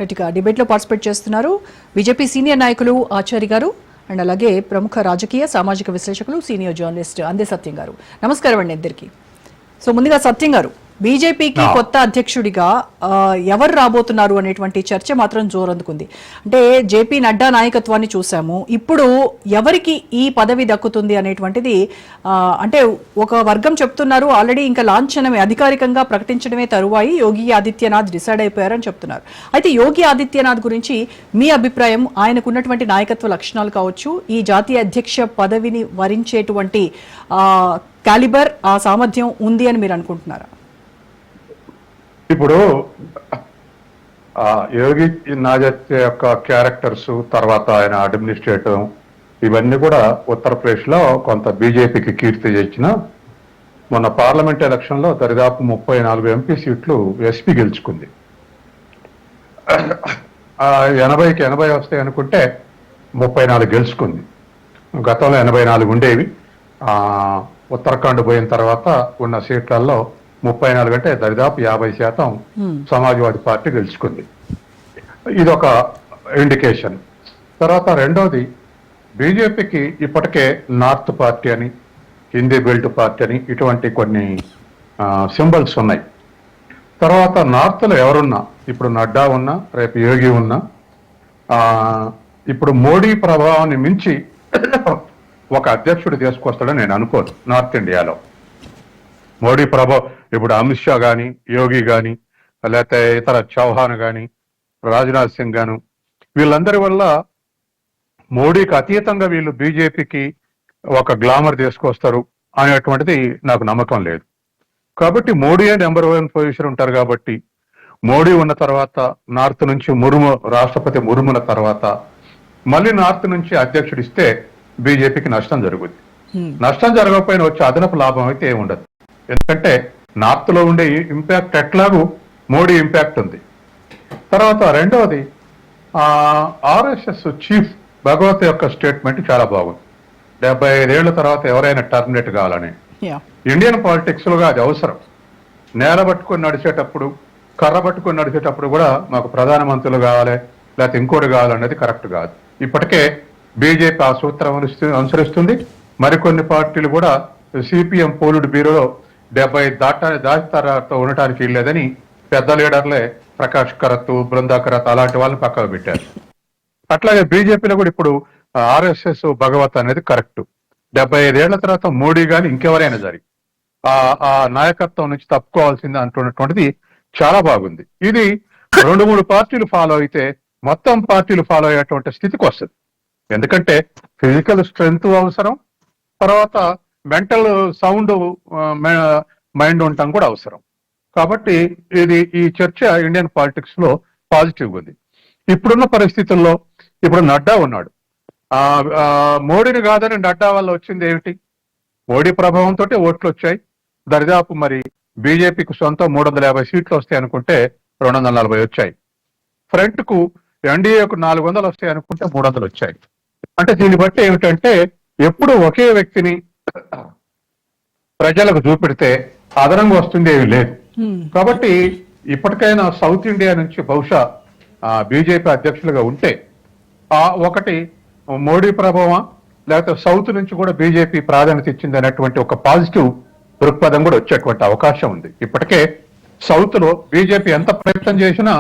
రైట్గా డిబేట్లో పార్టిసిపేట్ చేస్తున్నారు BJP senior నాయకులు ఆచార్య గారు అండ్ అలాగే ప్రముఖ రాజకీయ సామాజిక విశ్లేషకులు సీనియర్ జర్నలిస్ట్ అందే సత్యం గారు. నమస్కారం అండి ఇద్దరికి. సో ముందుగా సత్యం గారు, బీజేపీకి కొత్త అధ్యక్షుడిగా ఎవరు రాబోతున్నారు అనేటువంటి చర్చ మాత్రం జోరందుకుంది. అంటే జేపీ నడ్డా నాయకత్వాన్ని చూసాము, ఇప్పుడు ఎవరికి ఈ పదవి దక్కుతుంది అనేటువంటిది అంటే ఒక వర్గం చెప్తున్నారు, ఆల్రెడీ ఇంకా లాంఛనమే అధికారికంగా ప్రకటించడమే తరువాయి యోగి ఆదిత్యనాథ్ డిసైడ్ అయిపోయారని చెప్తున్నారు. అయితే యోగి ఆదిత్యనాథ్ గురించి మీ అభిప్రాయం, ఆయనకున్నటువంటి నాయకత్వ లక్షణాలు కావచ్చు, ఈ జాతీయ అధ్యక్ష పదవిని వరించేటువంటి కాలిబర్ ఆ సామర్థ్యం ఉంది అని మీరు అనుకుంటున్నారా? ఇప్పుడు యోగి ఆదిత్య యొక్క క్యారెక్టర్స్, తర్వాత ఆయన అడ్మినిస్ట్రేటివ్, ఇవన్నీ కూడా ఉత్తరప్రదేశ్ లో కొంత బీజేపీకి కీర్తి తెచ్చిన మొన్న పార్లమెంట్ ఎలక్షన్ లో దరిదాపు 34 ఎంపీ సీట్లు ఎస్పీ గెలుచుకుంది. 80కి 80 వస్తాయి అనుకుంటే 34 గెలుచుకుంది. గతంలో 84 ఉండేవి. ఉత్తరాఖండ్ పోయిన తర్వాత ఉన్న సీట్లలో 34 అంటే దరిదాపు 50% సమాజ్వాదీ పార్టీ గెలుచుకుంది. ఇదొక ఇండికేషన్. తర్వాత రెండోది, బీజేపీకి ఇప్పటికే నార్త్ పార్టీ అని, హిందీ బెల్ట్ పార్టీ అని ఇటువంటి కొన్ని సింబల్స్ ఉన్నాయి. తర్వాత నార్త్లో ఎవరున్నా, ఇప్పుడు నడ్డా ఉన్నా, రేపు యోగి ఉన్నా, ఇప్పుడు మోడీ ప్రభావాన్ని మించి ఒక అధ్యక్షుడు తీసుకొస్తాడని నేను అనుకోను. నార్త్ ఇండియాలో మోడీ ప్రభావం, ఇప్పుడు అమిత్ షా కానీ, యోగి కానీ, లేకపోతే ఇతర చౌహాన్ కానీ, రాజ్నాథ్ సింగ్ గాను, వీళ్ళందరి వల్ల మోడీకి అతీతంగా వీళ్ళు బీజేపీకి ఒక గ్లామర్ తీసుకొస్తారు అనేటువంటిది నాకు నమ్మకం లేదు. కాబట్టి మోడీయే నెంబర్ 1 పొజిషన్ ఉంటారు. కాబట్టి మోడీ ఉన్న తర్వాత నార్త్ నుంచి రాష్ట్రపతి ముర్ముల తర్వాత మళ్ళీ నార్త్ నుంచి అధ్యక్షుడు ఇస్తే బీజేపీకి నష్టం జరుగుద్ది. నష్టం జరగకపోయినా వచ్చే అదనపు లాభం అయితే ఏమి ఉండదు. ఎందుకంటే నార్త్ లో ఉండే ఇంపాక్ట్ ఎట్లాగూ మోడీ ఇంపాక్ట్ ఉంది. తర్వాత రెండవది, ఆర్ఎస్ఎస్ చీఫ్ భగవత్ యొక్క స్టేట్మెంట్ చాలా బాగుంది. 75 ఏళ్ల తర్వాత ఎవరైనా టర్మినేట్ కావాలని. ఇండియన్ పాలిటిక్స్ లోగా అది అవసరం. నేల పట్టుకొని నడిచేటప్పుడు, కర్ర పట్టుకొని నడిచేటప్పుడు కూడా మాకు ప్రధానమంత్రులు కావాలి, లేకపోతే ఇంకోటి కావాలనేది కరెక్ట్ కాదు. ఇప్పటికే బీజేపీ ఆ సూత్రం అనుసరిస్తుంది. మరికొన్ని పార్టీలు కూడా సిపిఎం పోలిట్ బ్యూరోలో 70 దాటితో ఉండటానికి వీల్లేదని పెద్ద లీడర్లే ప్రకాష్ కరత్, బృందా కరత్ అలాంటి వాళ్ళని పక్కకు పెట్టారు. అట్లాగే బీజేపీలో కూడా ఇప్పుడు ఆర్ఎస్ఎస్ భగవత్ అనేది కరెక్ట్. 75 ఏళ్ల తర్వాత మోడీ గాని ఇంకెవరైనా సరే ఆ నాయకత్వం నుంచి తప్పుకోవాల్సింది అంటున్నటువంటిది చాలా బాగుంది. ఇది 2-3 పార్టీలు ఫాలో అయితే మొత్తం పార్టీలు ఫాలో అయ్యేటువంటి స్థితికి వస్తుంది. ఎందుకంటే ఫిజికల్ స్ట్రెంగ్త్ అవసరం, తర్వాత మెంటల్ సౌండ్ మైండ్ ఉండటం కూడా అవసరం. కాబట్టి ఈ చర్చ ఇండియన్ పాలిటిక్స్ లో పాజిటివ్ ఉంది. ఇప్పుడున్న పరిస్థితుల్లో ఇప్పుడు నడ్డా ఉన్నాడు. మోడీని కాదని నడ్డా వల్ల వచ్చింది ఏమిటి? మోడీ ప్రభావంతో ఓట్లు వచ్చాయి. దరిదాపు మరి బీజేపీకి సొంతం 350 సీట్లు వస్తాయి అనుకుంటే 240 వచ్చాయి. ఫ్రంట్ కు ఎన్డీఏకు 400 వస్తాయి అనుకుంటే 300 వచ్చాయి. అంటే దీన్ని బట్టి ఏమిటంటే ఎప్పుడు ఒకే వ్యక్తిని ప్రజలకు చూపెడితే అదనంగా వస్తుంది ఏమి లేదు. కాబట్టి ఇప్పటికైనా సౌత్ ఇండియా నుంచి బహుశా బీజేపీ అధ్యక్షులుగా ఉంటే ఒకటి మోడీ ప్రభావం, లేకపోతే సౌత్ నుంచి కూడా బీజేపీ ప్రాధాన్యత ఇచ్చింది అనేటువంటి ఒక పాజిటివ్ దృక్పథం కూడా వచ్చేటువంటి అవకాశం ఉంది. ఇప్పటికే సౌత్ లో బీజేపీ ఎంత ప్రయత్నం చేసినా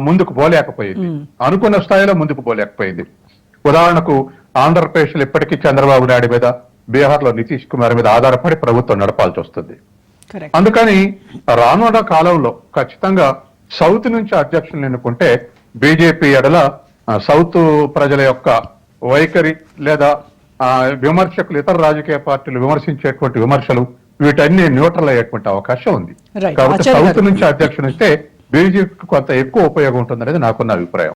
ముందుకు పోలేకపోయింది, అనుకున్న స్థాయిలో ముందుకు పోలేకపోయింది. ఉదాహరణకు ఆంధ్రప్రదేశ్ లో ఇప్పటికీ చంద్రబాబు నాయుడు మీద, బీహార్ లో నితీష్ కుమార్ మీద ఆధారపడి ప్రభుత్వం నడపాల్సి వస్తుంది. అందుకని రానున్న కాలంలో ఖచ్చితంగా సౌత్ నుంచి అధ్యక్షులను ఎన్నుకుంటే బీజేపీ ఎడల సౌత్ ప్రజల యొక్క వైఖరి లేదా విమర్శకులు, ఇతర రాజకీయ పార్టీలు విమర్శించేటువంటి విమర్శలు, వీటన్ని న్యూట్రల్ అయ్యేటువంటి అవకాశం ఉంది. కాబట్టి సౌత్ నుంచి అధ్యక్షులు ఇస్తే బీజేపీకి కొంత ఎక్కువ ఉపయోగం ఉంటుంది అనేది నాకున్న అభిప్రాయం.